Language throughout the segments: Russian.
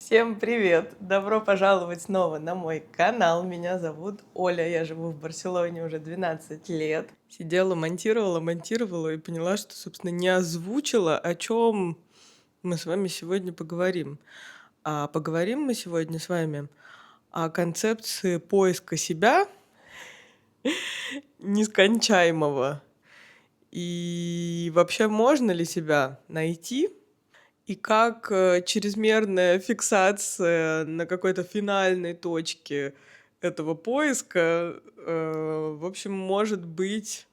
Всем привет! Добро пожаловать снова на мой канал. Меня зовут Оля, я живу в Барселоне уже 12 лет. Сидела, монтировала и поняла, что, собственно, не озвучила, о чем мы с вами сегодня поговорим. А поговорим мы сегодня с вами о концепции поиска себя нескончаемого. И вообще, можно ли себя найти? И как чрезмерная фиксация на какой-то финальной точке этого поиска, в общем, может быть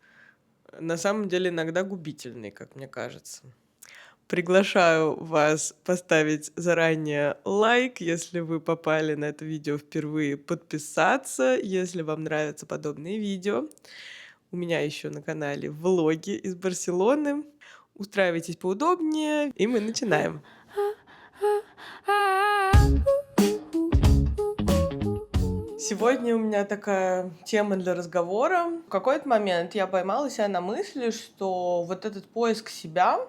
на самом деле иногда губительной, как мне кажется. Приглашаю вас поставить заранее лайк, если вы попали на это видео впервые, подписаться, если вам нравятся подобные видео. У меня еще на канале влоги из Барселоны. Устраивайтесь поудобнее, и мы начинаем. Сегодня у меня такая тема для разговора. В какой-то момент я поймала себя на мысли, что вот этот поиск себя,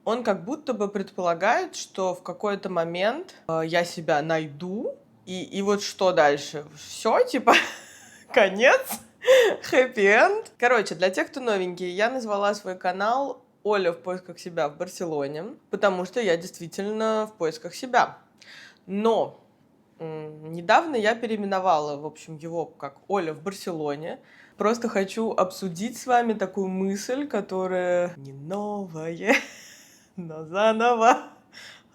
он как будто бы предполагает, что в какой-то момент я себя найду, и вот что дальше? Все, типа, конец, хэппи-энд. Короче, для тех, кто новенький, я назвала свой канал «Оля в поисках себя в Барселоне», потому что я действительно в поисках себя. Но недавно я переименовала, в общем, его как «Оля в Барселоне». Просто хочу обсудить с вами такую мысль, которая не новая, но заново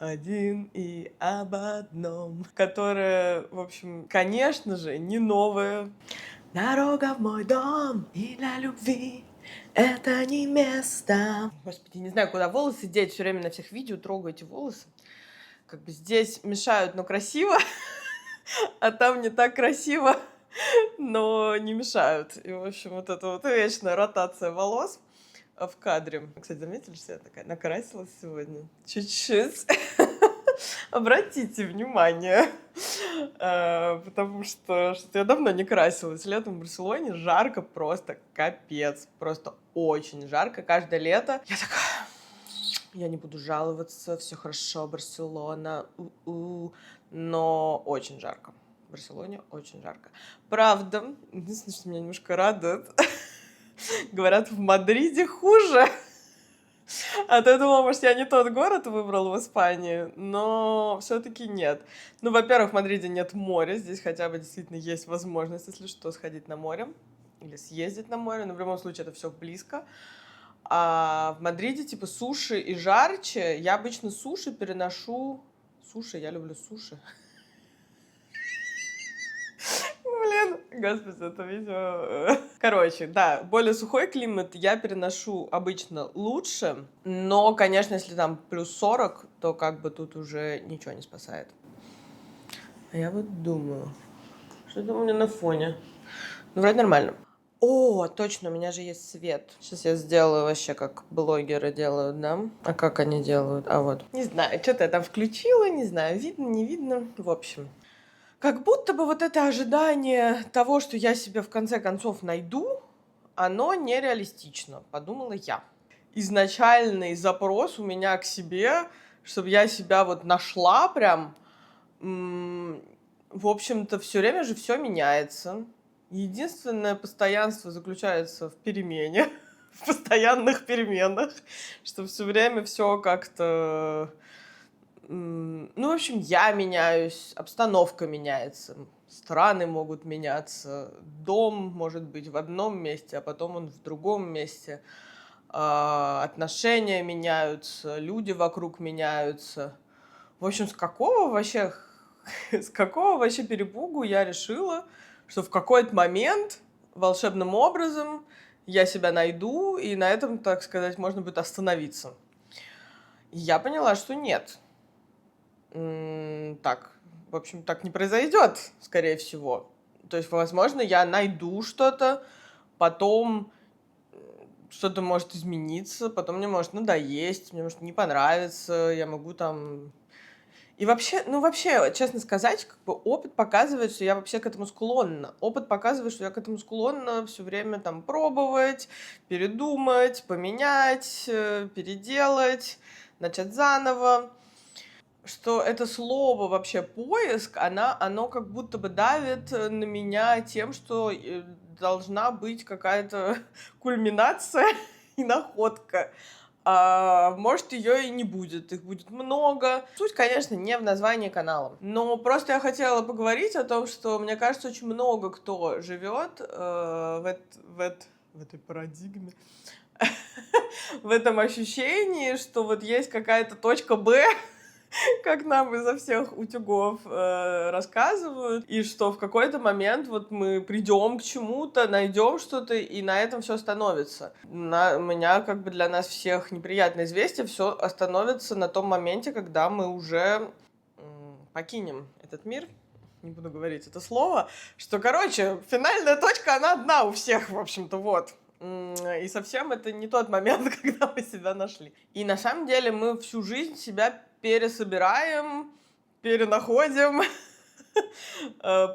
один и об одном. Которая, в общем, конечно же, не новая. Дорога в мой дом и для любви это не место. Господи, не знаю, куда волосы деть. Все время на всех видео трогаю эти волосы. Как бы здесь мешают, но красиво, а там не так красиво, но не мешают. И, в общем, вот эта вот вечная ротация волос в кадре. Кстати, заметили, что я такая накрасилась сегодня? Чуть-чуть. Обратите внимание, потому что я давно не красилась. Летом в Барселоне жарко просто капец, просто очень жарко каждое лето. Я такая, я не буду жаловаться, все хорошо, Барселона, но очень жарко. В Барселоне очень жарко. Правда, единственное, что меня немножко радует, говорят, в Мадриде хуже. А то я думала, может, я не тот город выбрала в Испании, но все-таки нет. Ну, во-первых, в Мадриде нет моря, здесь хотя бы действительно есть возможность, если что, сходить на море или съездить на море, но в любом случае это все близко. А в Мадриде типа суши и жарче. Я обычно суши переношу... Суши, я люблю суши. Блин, господи, это видео... Короче, да, более сухой климат я переношу обычно лучше, но, конечно, если там плюс 40, то как бы тут уже ничего не спасает. А я вот думаю, что там у меня на фоне? Ну, вроде нормально. О, точно, у меня же есть свет. Сейчас я сделаю вообще, как блогеры делают, да? А как они делают? А вот. Не знаю, что-то я там включила, не знаю, видно, не видно. В общем. Как будто бы вот это ожидание того, что я себя в конце концов найду, оно нереалистично, подумала я. Изначальный запрос у меня к себе, чтобы я себя вот нашла прям, в общем-то, все время же все меняется. Единственное постоянство заключается в перемене, в постоянных переменах, что все время все как-то... Ну, в общем, я меняюсь, обстановка меняется, страны могут меняться, дом может быть в одном месте, а потом он в другом месте, отношения меняются, люди вокруг меняются. В общем, с какого вообще перепугу я решила, что в какой-то момент волшебным образом я себя найду, и на этом, так сказать, можно будет остановиться. И я поняла, что нет. Так, в общем, так не произойдет, скорее всего. То есть, возможно, я найду что-то, потом что-то может измениться, потом мне может надоесть, мне может не понравиться, я могу там... И вообще, честно сказать, как бы опыт показывает, что я вообще к этому склонна. Опыт показывает, что я к этому склонна все время там пробовать, передумать, поменять, переделать, начать заново. что это слово вообще поиск, оно как будто бы давит на меня тем, что должна быть какая-то кульминация и находка. А может, ее и не будет, их будет много. Суть, конечно, не в названии канала. Но просто я хотела поговорить о том, что, мне кажется, очень много кто живет в этой парадигме, в этом ощущении, что вот есть какая-то точка Б, как нам изо всех утюгов рассказывают, и что в какой-то момент вот мы придем к чему-то, найдем что-то, и на этом все остановится. У меня как бы для нас всех неприятное известие, все остановится на том моменте, когда мы уже покинем этот мир. Не буду говорить это слово, что, короче, финальная точка, она одна у всех, в общем-то, вот. И совсем это не тот момент, когда мы себя нашли. И на самом деле мы всю жизнь себя пересобираем, перенаходим,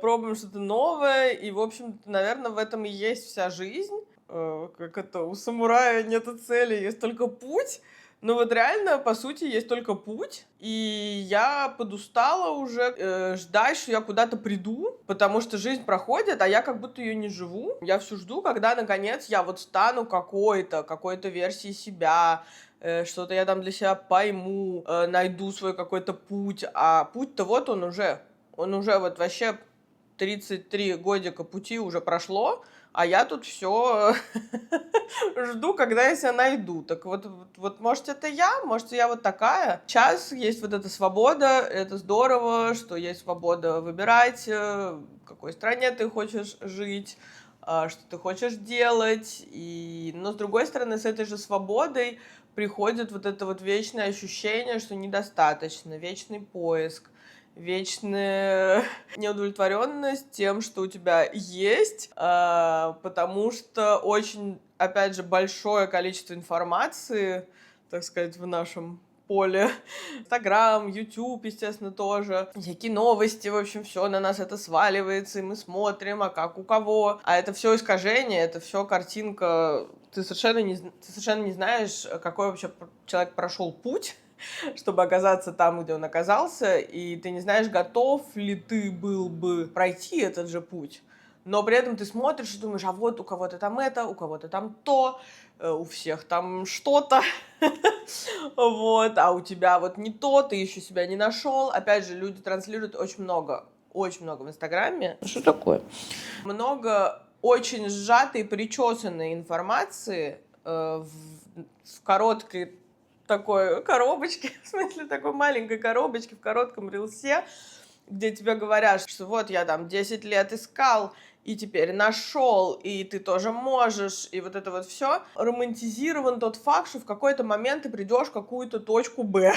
пробуем что-то новое. И, в общем-то, наверное, в этом и есть вся жизнь. Как это, у самурая нет цели, есть только путь. Но вот реально, по сути, есть только путь. И я подустала уже ждать, что я куда-то приду, потому что жизнь проходит, а я как будто ее не живу. Я все жду, когда, наконец, я вот стану какой-то версией себя, что-то я там для себя пойму, найду свой какой-то путь. А путь-то вот он уже вот вообще 33 годика пути уже прошло, а я тут все жду, когда я себя найду. Так вот, может, это я, может, я вот такая. Сейчас есть вот эта свобода, это здорово, что есть свобода выбирать, в какой стране ты хочешь жить, что ты хочешь делать. Но, с другой стороны, с этой же свободой приходит вот это вот вечное ощущение, что недостаточно, вечный поиск, вечная неудовлетворенность тем, что у тебя есть, потому что очень, опять же, большое количество информации, так сказать, в нашем поле. Инстаграм, YouTube, естественно, тоже. Всякие новости, в общем, все на нас это сваливается, и мы смотрим, а как у кого. А это все искажение, это все картинка. Ты совершенно не знаешь, какой вообще человек прошел путь, чтобы оказаться там, где он оказался, и ты не знаешь, готов ли ты был бы пройти этот же путь. Но при этом ты смотришь и думаешь, а вот у кого-то там это, у кого-то там то, у всех там что-то, вот, а у тебя вот не то, ты еще себя не нашел. Опять же, люди транслируют очень много в Инстаграме. Что такое? Много очень сжатой, причесанной информации в короткой такой коробочке, в смысле такой маленькой коробочке, в коротком рилсе, где тебе говорят, что вот я там 10 лет искал, и теперь нашел, и ты тоже можешь, и вот это вот все. Романтизирован тот факт, что в какой-то момент ты придешь в какую-то точку Б.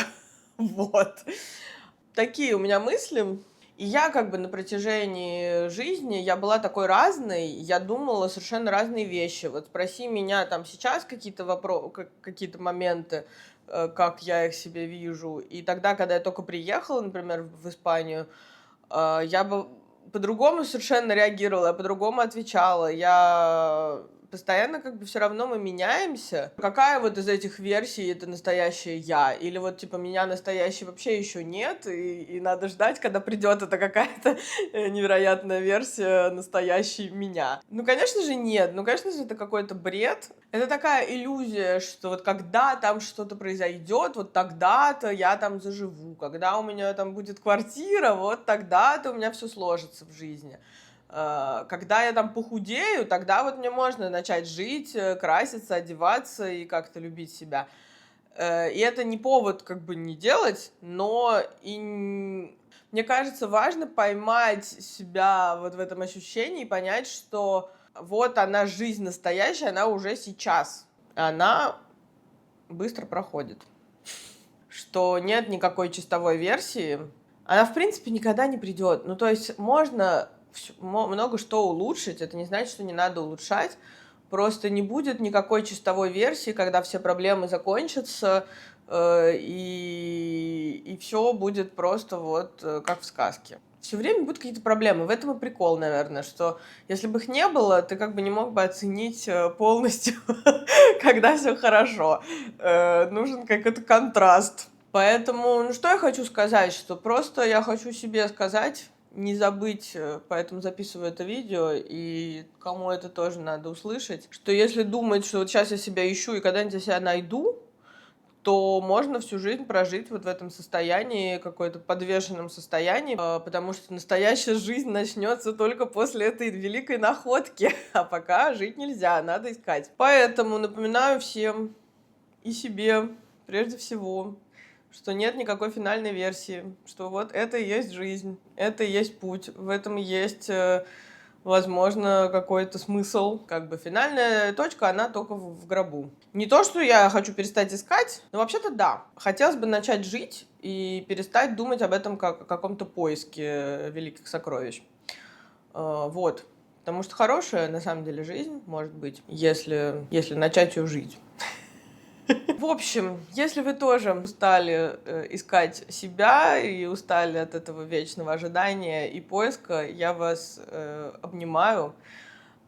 Вот. Такие у меня мысли. И я как бы на протяжении жизни, я была такой разной, я думала совершенно разные вещи. Вот спроси меня там сейчас какие-то вопросы, какие-то моменты, как я их себе вижу. И тогда, когда я только приехала, например, в Испанию, я бы по-другому совершенно реагировала, я по-другому отвечала. Я постоянно как бы все равно мы меняемся. Какая вот из этих версий это настоящая я? Или вот типа меня настоящей вообще еще нет, и надо ждать, когда придет эта какая-то невероятная версия настоящей меня. Ну, конечно же, нет. Ну, конечно же, это какой-то бред. Это такая иллюзия, что вот когда там что-то произойдет, вот тогда-то я там заживу. Когда у меня там будет квартира, вот тогда-то у меня все сложится в жизни. Когда я там похудею, тогда вот мне можно начать жить, краситься, одеваться и как-то любить себя. И это не повод как бы не делать, но и мне кажется, важно поймать себя вот в этом ощущении и понять, что вот она, жизнь настоящая, она уже сейчас. Она быстро проходит. Что нет никакой чистовой версии. Она, в принципе, никогда не придет. Ну, то есть можно много что улучшить, это не значит, что не надо улучшать. Просто не будет никакой чистовой версии, когда все проблемы закончатся, и все будет просто вот как в сказке. Все время будут какие-то проблемы. В этом и прикол, наверное, что если бы их не было, ты как бы не мог бы оценить полностью, когда все хорошо. Нужен какой-то контраст. Поэтому, ну что я хочу сказать, что просто я хочу себе сказать, не забыть, поэтому записываю это видео, и кому это тоже надо услышать, что если думать, что вот сейчас я себя ищу и когда-нибудь я себя найду, то можно всю жизнь прожить вот в этом состоянии, какой-то подвешенном состоянии, потому что настоящая жизнь начнется только после этой великой находки, а пока жить нельзя, надо искать. Поэтому напоминаю всем и себе, прежде всего, что нет никакой финальной версии, что вот это и есть жизнь, это и есть путь, в этом есть, возможно, какой-то смысл. Как бы финальная точка, она только в гробу. Не то, что я хочу перестать искать, но вообще-то да. Хотелось бы начать жить и перестать думать об этом как о каком-то поиске великих сокровищ. Вот. Потому что хорошая, на самом деле, жизнь может быть, если начать ее жить. В общем, если вы тоже устали искать себя и устали от этого вечного ожидания и поиска, я вас обнимаю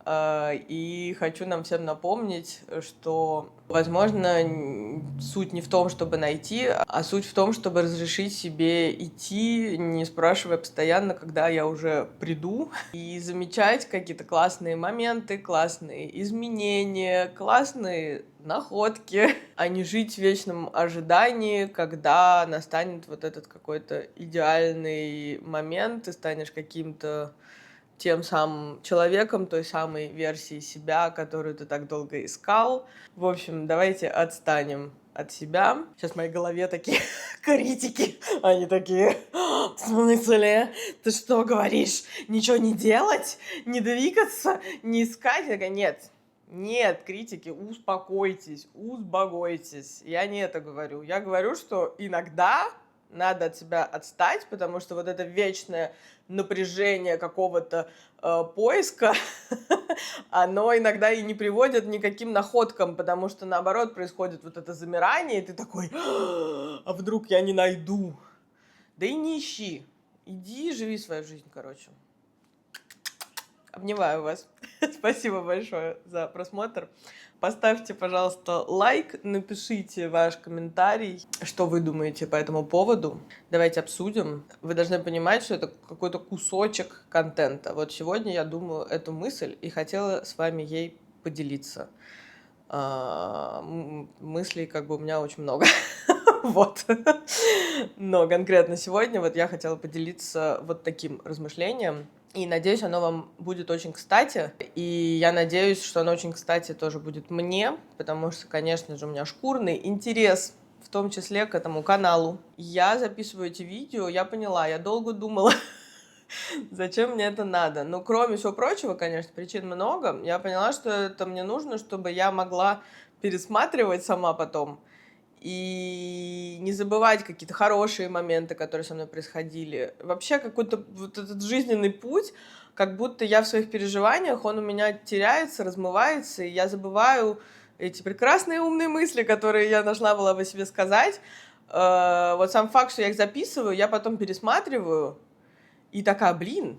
и хочу нам всем напомнить, что, возможно, суть не в том, чтобы найти, а суть в том, чтобы разрешить себе идти, не спрашивая постоянно, когда я уже приду, и замечать какие-то классные моменты, классные изменения, классные находки, а не жить в вечном ожидании, когда настанет вот этот какой-то идеальный момент, ты станешь каким-то тем самым человеком, той самой версией себя, которую ты так долго искал. В общем, давайте отстанем от себя. Сейчас в моей голове такие критики. Они такие: в смысле? Ты что говоришь? Ничего не делать? Не двигаться? Не искать? Я такая: нет. Нет, критики, успокойтесь, узбогойтесь. Я не это говорю. Я говорю, что иногда надо от себя отстать, потому что вот это вечное напряжение какого-то поиска, оно иногда и не приводит ни к каким находкам, потому что наоборот происходит вот это замирание, и ты такой: а вдруг я не найду? Да и не ищи. Иди, живи свою жизнь, короче. Обнимаю вас. Спасибо большое за просмотр. Поставьте, пожалуйста, лайк, напишите ваш комментарий, что вы думаете по этому поводу. Давайте обсудим. Вы должны понимать, что это какой-то кусочек контента. Вот сегодня я думаю эту мысль и хотела с вами ей поделиться. Мыслей как бы у меня очень много. Вот. Но конкретно сегодня вот я хотела поделиться вот таким размышлением. И надеюсь, оно вам будет очень кстати. И я надеюсь, что оно очень кстати тоже будет мне, потому что, конечно же, у меня шкурный интерес, в том числе к этому каналу. Я записываю эти видео, я поняла, я долго думала, зачем мне это надо. Но кроме всего прочего, конечно, причин много. Я поняла, что это мне нужно, чтобы я могла пересматривать сама потом и не забывать какие-то хорошие моменты, которые со мной происходили. Вообще какой-то вот этот жизненный путь, как будто я в своих переживаниях, он у меня теряется, размывается, и я забываю эти прекрасные умные мысли, которые я должна была бы себе сказать. Вот сам факт, что я их записываю, я потом пересматриваю, и такая: блин,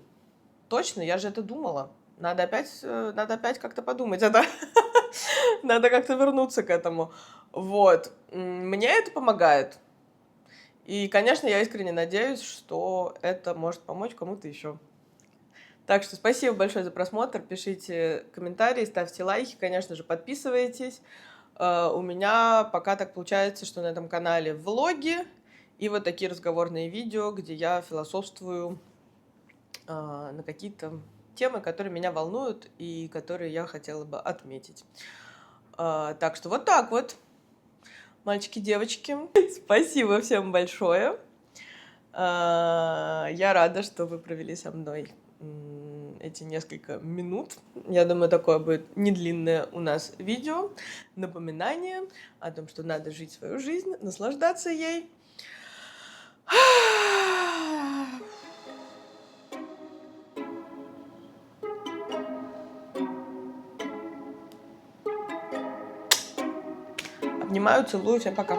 точно, я же это думала. Надо опять как-то подумать. Надо как-то вернуться к этому. Вот. Мне это помогает. И, конечно, я искренне надеюсь, что это может помочь кому-то еще. Так что спасибо большое за просмотр. Пишите комментарии, ставьте лайки, конечно же, подписывайтесь. У меня пока так получается, что на этом канале влоги и вот такие разговорные видео, где я философствую на какие-то темы, которые меня волнуют и которые я хотела бы отметить. Так что вот так вот, мальчики, девочки. Спасибо всем большое. Я рада, что вы провели со мной эти несколько минут. Я думаю, такое будет не длинное у нас видео. Напоминание о том, что надо жить свою жизнь, наслаждаться ей. Обнимаю, целую, всем пока.